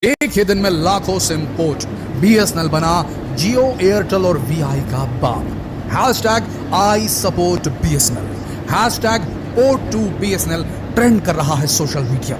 एक ही दिन में लाखों सिम पोर्ट, बीएसएनएल बना जियो एयरटेल और वीआई का बाप। Hashtag I support BSNL, hashtag port to BSNL trend कर रहा है सोशल मीडिया।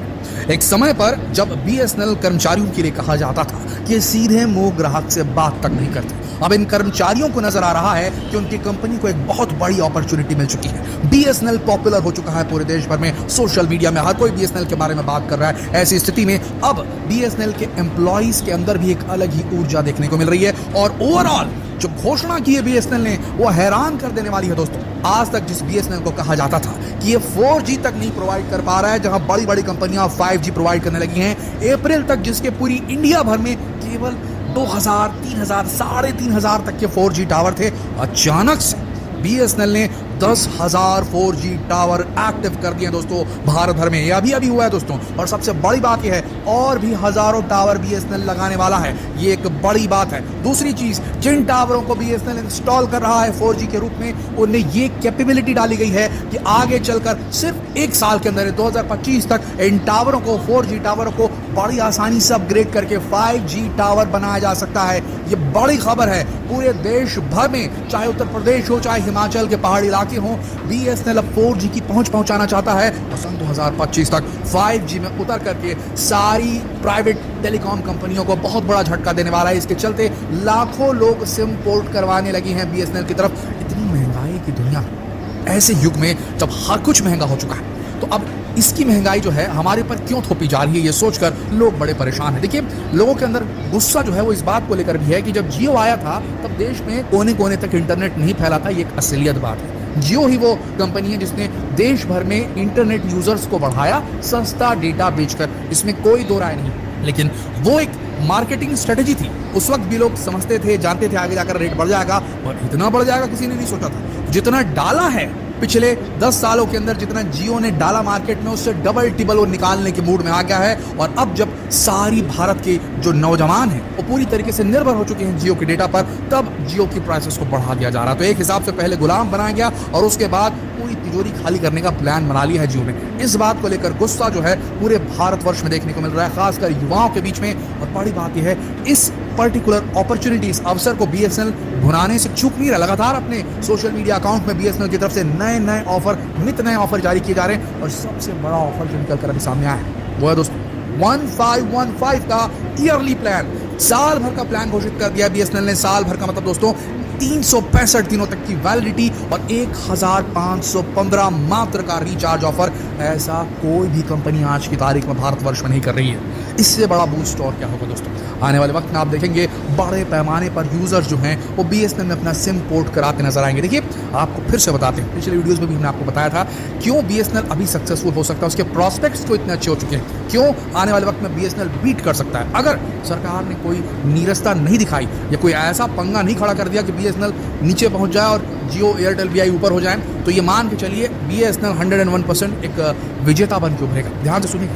एक समय पर जब बीएसएनएल कर्मचारियों के लिए कहा जाता था कि सीधे मुंह ग्राहक से बात तक नहीं करते, अब इन कर्मचारियों को नजर आ रहा है कि उनकी कंपनी को एक बहुत बड़ी अपॉर्चुनिटी मिल चुकी है। बीएसएनएल पॉपुलर हो चुका है पूरे देश भर में, सोशल मीडिया में हर कोई बीएसएनएल के बारे में बात कर रहा है। ऐसी स्थिति में अब बीएसएनएल के एम्प्लॉइज के अंदर भी एक अलग ही ऊर्जा देखने को मिल रही है और ओवरऑल जो घोषणा की है बीएसएनएल ने वो हैरान कर देने वाली है दोस्तों। आज तक जिस बीएसएनएल को कहा जाता था कि ये 4G तक नहीं प्रोवाइड कर पा रहा है, जहां बड़ी बड़ी कंपनियां 5G प्रोवाइड करने लगी हैं, अप्रैल तक जिसके पूरी इंडिया भर में केवल 2000, 3000, 3500 तक के 4G टावर थे, अचानक से बीएसएनएल ने 10,000 4G टावर एक्टिव कर दिए दोस्तों भारत भर में। यह अभी हुआ है दोस्तों, और सबसे बड़ी बात यह है और भी हजारों टावर बीएसएनएल लगाने वाला है, ये एक बड़ी बात है। दूसरी चीज, जिन टावरों को बीएसएनएल इंस्टॉल कर रहा है 4G के रूप में, उनमें ये कैपेबिलिटी डाली गई है कि आगे चलकर सिर्फ एक साल के अंदर 2025 तक इन टावरों को, 4G टावरों को बड़ी आसानी से अपग्रेड करके 5G टावर बनाया जा सकता है। ये बड़ी खबर है पूरे देश भर में, चाहे उत्तर प्रदेश हो चाहे हिमाचल के पहाड़ी इलाके हो, बीएसएनएल अब 4G की पहुंच पहुंचाना चाहता है और सन 2025 तक 5G में उतर करके सारी प्राइवेट टेलीकॉम कंपनियों को बहुत बड़ा झटका देने वाला है। इसके चलते लाखों लोग सिम पोर्ट करवाने लगे हैं बीएसएनएल की तरफ। इतनी महंगाई की दुनिया में, ऐसे युग में जब हर कुछ महंगा हो चुका है, तो अब इसकी महंगाई जो है हमारे पर क्यों थोपी जा रही है, ये सोचकर लोग बड़े परेशान हैं। देखिए, लोगों के अंदर गुस्सा जो है वो इस बात को लेकर भी है कि जब जियो आया था तब देश में कोने कोने तक इंटरनेट नहीं फैला था। ये एक असलियत बात है। जियो ही वो कंपनी है जिसने देश भर में इंटरनेट यूजर्स को बढ़ाया सस्ता डेटा बेचकर, इसमें कोई दो राय नहीं। लेकिन वो एक मार्केटिंग स्ट्रेटेजी थी। उस वक्त भी लोग समझते थे, जानते थे आगे जाकर रेट बढ़ जाएगा, और इतना बढ़ जाएगा किसी ने नहीं सोचा था। जितना डाला है पिछले 10 सालों के अंदर, जितना जियो ने डाला मार्केट में, उससे डबल टिबल वो निकालने के मूड में आ गया है। और अब जब सारी भारत के जो नौजवान हैं वो पूरी तरीके से निर्भर हो चुके हैं जियो के डेटा पर, तब जियो की प्राइसेस को बढ़ा दिया जा रहा। तो एक हिसाब से पहले गुलाम बनाया गया और उसके बाद पूरी तिजोरी खाली करने का प्लान बना लिया है जियो ने। इस बात को लेकर गुस्सा जो है पूरे भारतवर्ष में देखने को मिल रहा है, खासकर युवाओं के बीच में। और बड़ी बात यह है, इस पर्टिकुलर अपॉर्चुनिटी, इस अवसर को बीएसएनएल भुनाने से चूक नहीं रहा। लगातार अपने सोशल मीडिया अकाउंट में बीएसएनएल की तरफ से नए ऑफर, नित नए ऑफर जारी किए जा रहे हैं। और सबसे बड़ा ऑफर जो निकल कर अभी सामने आया है वो है दोस्तों 1515 का ईयरली प्लान। साल भर का प्लान घोषित कर दिया बीएसएनएल ने। साल भर का मतलब दोस्तों 365 दिनों तक की वैलिडिटी और 1515 मात्र का रिचार्ज ऑफर। ऐसा कोई भी कंपनी आज की तारीख में भारतवर्ष में नहीं कर रही है। इससे बड़ा बूस्ट और क्या होगा दोस्तों। आने वाले वक्त में आप देखेंगे बड़े पैमाने पर यूजर्स जो हैं वो बीएसएनएल में अपना सिम पोर्ट कराते नजर आएंगे। देखिए, आपको फिर से बताते हैं, पिछले वीडियोस में भी हमने आपको बताया था क्यों बीएसएनएल अभी सक्सेसफुल हो सकता है, उसके प्रॉस्पेक्ट्स को इतने अच्छे हो चुके हैं, क्यों आने वाले वक्त में बीएसएनएल बीट कर सकता है। अगर सरकार ने कोई नीरसता नहीं दिखाई या कोई ऐसा पंगा नहीं खड़ा कर दिया कि बीएसएनएल नीचे पहुंच जाए और जियो एयरटेल वीआई ऊपर हो जाए, तो ये मान के चलिए बीएसएनएल 101% एक विजेता बन के उभरेगा। ध्यान से सुनिए,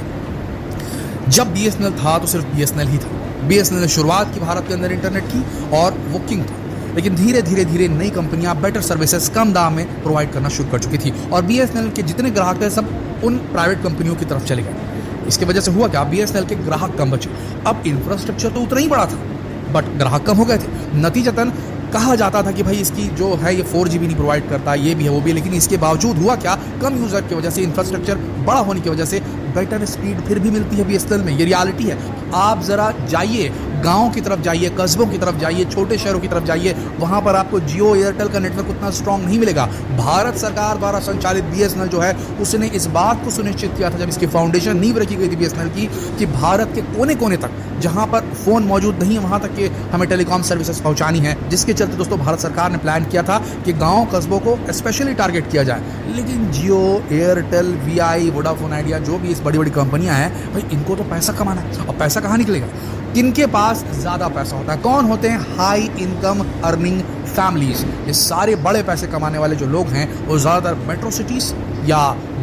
जब बीएसएनएल था तो सिर्फ बीएसएनएल ही था। बीएसएनएल ने शुरुआत की भारत के अंदर इंटरनेट की और वो किंग था, लेकिन धीरे धीरे नई कंपनियां बेटर सर्विसेज कम दाम में प्रोवाइड करना शुरू कर चुकी थी और बीएसएनएल के जितने ग्राहक थे सब उन प्राइवेट कंपनियों की तरफ चले गए। इसकी वजह से हुआ क्या, बीएसएनएल के ग्राहक कम बचे। अब इंफ्रास्ट्रक्चर तो उतना ही बड़ा था बट ग्राहक कम हो गए थे। नतीजतन कहा जाता था कि भाई इसकी जो है ये 4G भी नहीं प्रोवाइड करता, ये भी है वो भी है, लेकिन इसके बावजूद हुआ क्या, कम यूजर की वजह से, इंफ्रास्ट्रक्चर बड़ा होने की वजह से बेटर स्पीड फिर भी मिलती है बीएसएनएल में। ये रियलिटी है। आप जरा जाइए, गांव की तरफ जाइए, कस्बों की तरफ जाइए, छोटे शहरों की तरफ जाइए, वहां पर आपको जियो एयरटेल का नेटवर्क उतना स्ट्रांग नहीं मिलेगा। भारत सरकार द्वारा संचालित बीएसएनएल जो है उसने इस बात को सुनिश्चित किया था जब इसकी फाउंडेशन नींव रखी गई थी बीएसएनएल की, कि भारत के कोने कोने तक जहां पर फोन मौजूद नहीं है वहां तक के हमें टेलीकॉम सर्विसेज पहुंचानी है। जिसके चलते दोस्तों भारत सरकार ने प्लान किया था कि गांव कस्बों को स्पेशली टारगेट किया जाए। लेकिन Jio Airtel VI Vodafone idea जो भी इस बड़ी बड़ी कंपनियां हैं, भाई इनको तो पैसा कमाना है। और पैसा कहाँ निकलेगा, किनके पास ज्यादा पैसा होता है, कौन होते हैं, हाई इनकम अर्निंग फैमिलीज। ये सारे बड़े पैसे कमाने वाले जो लोग हैं वो ज्यादातर मेट्रो सिटीज या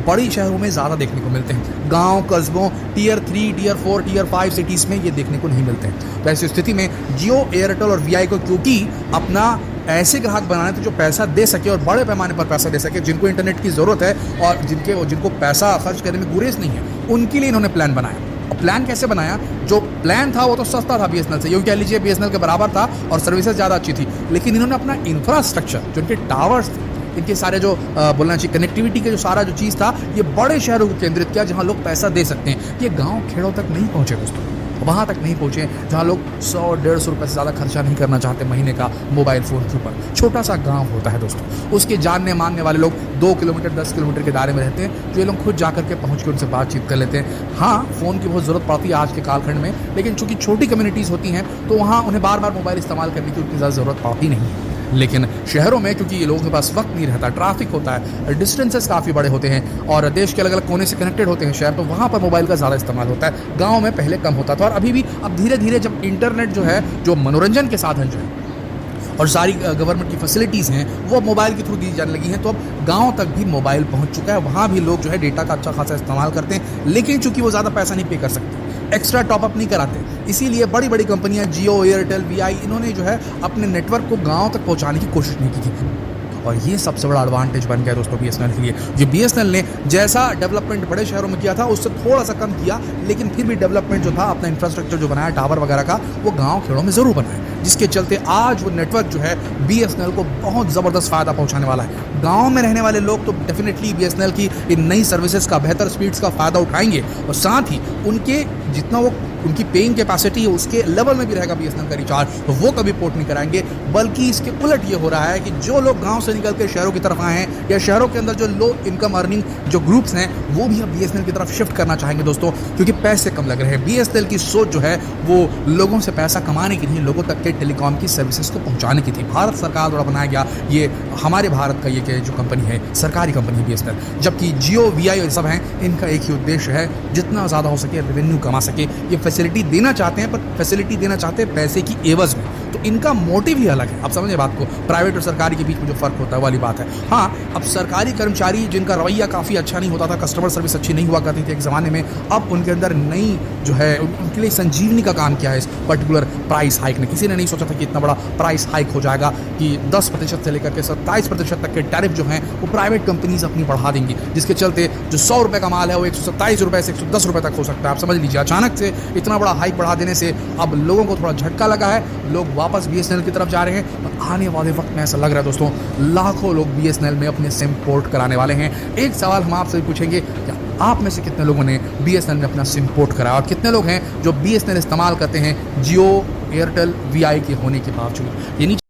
बड़ी शहरों में ज्यादा देखने को मिलते हैं। गांव कस्बों टियर 3 टियर 4 टियर 5 सिटीज में ये देखने को नहीं मिलते हैं। तो ऐसी स्थिति में जियो एयरटेल और वीआई को क्योंकि अपना ऐसे ग्राहक बनाने थे जो पैसा दे सके और बड़े पैमाने पर पैसा दे सके, जिनको इंटरनेट की जरूरत है और जिनको पैसा खर्च करने में गुरेज नहीं है, उनके लिए इन्होंने प्लान बनाया। और प्लान कैसे बनाया, जो प्लान था वो तो सस्ता था बीएसएनएल से, यूँ कह लीजिए बीएसएनएल के बराबर था और सर्विसेज ज़्यादा अच्छी थी, लेकिन इन्होंने अपना इंफ्रास्ट्रक्चर जो इनके टावर्स थे, इनके सारे जो बोलना चाहिए कनेक्टिविटी का जो सारा जो चीज़ था, ये बड़े शहरों को केंद्रित किया जहाँ लोग पैसा दे सकते हैं। ये गाँव खेड़ों तक नहीं पहुँचे दोस्तों, वहाँ तक नहीं पहुँचे जहाँ लोग 100-150 रुपये से ज़्यादा खर्चा नहीं करना चाहते महीने का मोबाइल फ़ोन के ऊपर। छोटा सा गांव होता है दोस्तों, उसके जानने मानने वाले लोग 2 किलोमीटर 10 किलोमीटर के दायरे में रहते हैं, जो ये लोग खुद जाकर के पहुँच के उनसे बातचीत कर लेते हैं। हाँ, फ़ोन की बहुत ज़रूरत पड़ती है आज के कालखंड में, लेकिन चूँकि छोटी कम्युनिटीज़ होती हैं तो वहाँ उन्हें बार बार मोबाइल इस्तेमाल करने की उतनी ज़्यादा ज़रूरत पड़ती नहीं है। लेकिन शहरों में क्योंकि ये लोगों के पास वक्त नहीं रहता, ट्रैफिक होता है, डिस्टेंसेस काफ़ी बड़े होते हैं और देश के अलग अलग कोने से कनेक्टेड होते हैं शहर, तो वहाँ पर मोबाइल का ज़्यादा इस्तेमाल होता है। गाँव में पहले कम होता था और अभी भी अब धीरे धीरे जब इंटरनेट जो है, जो मनोरंजन के साधन जो है और सारी गवर्नमेंट की फैसिलिटीज़ हैं वो अब मोबाइल के थ्रू दी जाने लगी हैं, तो अब गांव तक भी मोबाइल पहुंच चुका है। वहाँ भी लोग जो है डेटा का अच्छा खासा इस्तेमाल करते हैं, लेकिन चूंकि वो ज़्यादा पैसा नहीं पे कर सकते, एक्स्ट्रा टॉपअप नहीं कराते, इसीलिए बड़ी बड़ी कंपनियां जियो, एयरटेल, वीआई, इन्होंने जो है अपने नेटवर्क को गाँव तक पहुँचाने की कोशिश नहीं की थी। और ये सबसे बड़ा एडवांटेज बन गया दोस्तों बीएसएनएल के लिए। जो बीएसएनएल ने जैसा डेवलपमेंट बड़े शहरों में किया था उससे थोड़ा सा कम किया, लेकिन फिर भी डेवलपमेंट जो था, अपना इंफ्रास्ट्रक्चर जो बनाया टावर वगैरह का, वो गांव खेड़ों में ज़रूर बनाया, जिसके चलते आज वो नेटवर्क जो है बीएसएनएल को बहुत ज़बरदस्त फ़ायदा पहुंचाने वाला है। गाँव में रहने वाले लोग तो डेफिनेटली बीएसएनएल की इन नई सर्विसेज का, बेहतर स्पीड्स का फ़ायदा उठाएंगे और साथ ही उनके जितना वो उनकी पेइंग कैपेसिटी है उसके लेवल में भी रहेगा बीएसएनएल का रिचार्ज, तो वो कभी पोर्ट नहीं कराएंगे। बल्कि इसके उलट ये हो रहा है कि जो लोग गांव से निकल के शहरों की तरफ आए हैं या शहरों के अंदर जो लो इनकम अर्निंग जो ग्रुप्स हैं वो भी अब बीएसएनएल की तरफ शिफ्ट करना चाहेंगे दोस्तों, क्योंकि पैसे कम लग रहे हैं। बीएसएनएल की सोच जो है वो लोगों से पैसा कमाने की नहीं, लोगों तक के टेलीकॉम की सर्विसेज को पहुंचाने की थी। भारत सरकार द्वारा बनाया गया ये हमारे भारत का ये जो कंपनी है, सरकारी कंपनी है बीएसएनएल, जबकि जियो, वीआई और सब हैं, इनका एक ही उद्देश्य है जितना ज़्यादा हो सके रेवेन्यू कमा सके। ये फैसिलिटी देना चाहते हैं, पर फैसिलिटी देना चाहते हैं पैसे की एवज में, तो इनका मोटिव ही अलग है। आप समझे बात को, प्राइवेट और सरकारी के बीच में जो फर्क होता है वाली बात है। हाँ, अब सरकारी कर्मचारी जिनका रवैया काफ़ी अच्छा नहीं होता था, कस्टमर सर्विस अच्छी नहीं हुआ करती थी एक ज़माने में, अब उनके अंदर नई जो है उनके लिए संजीवनी का काम किया है इस पर्टिकुलर प्राइस हाइक ने। किसी ने नहीं सोचा था कि इतना बड़ा प्राइस हाइक हो जाएगा कि 10% से लेकर के 27% तक के टैरिफ जो हैं वो प्राइवेट कंपनीज अपनी बढ़ा देंगी, जिसके चलते जो 100 रुपये का माल है वो 127 रुपये से 110 रुपये तक हो सकता है। आप समझ लीजिए, अचानक से इतना बड़ा हाइक बढ़ा देने से अब लोगों को थोड़ा झटका लगा है, लोग वापस बीएसएनएल की तरफ जा रहे हैं। और आने वाले वक्त में ऐसा लग रहा है दोस्तों, लाखों लोग बीएसएनएल में अपने सिम पोर्ट कराने वाले हैं। एक सवाल हम आपसे पूछेंगे, क्या आप में से कितने लोगों ने बीएसएनएल में अपना सिम पोर्ट कराया और कितने लोग हैं जो बीएसएनएल इस्तेमाल करते हैं जियो, एयरटेल, वीआई के होने के बावजूद? ये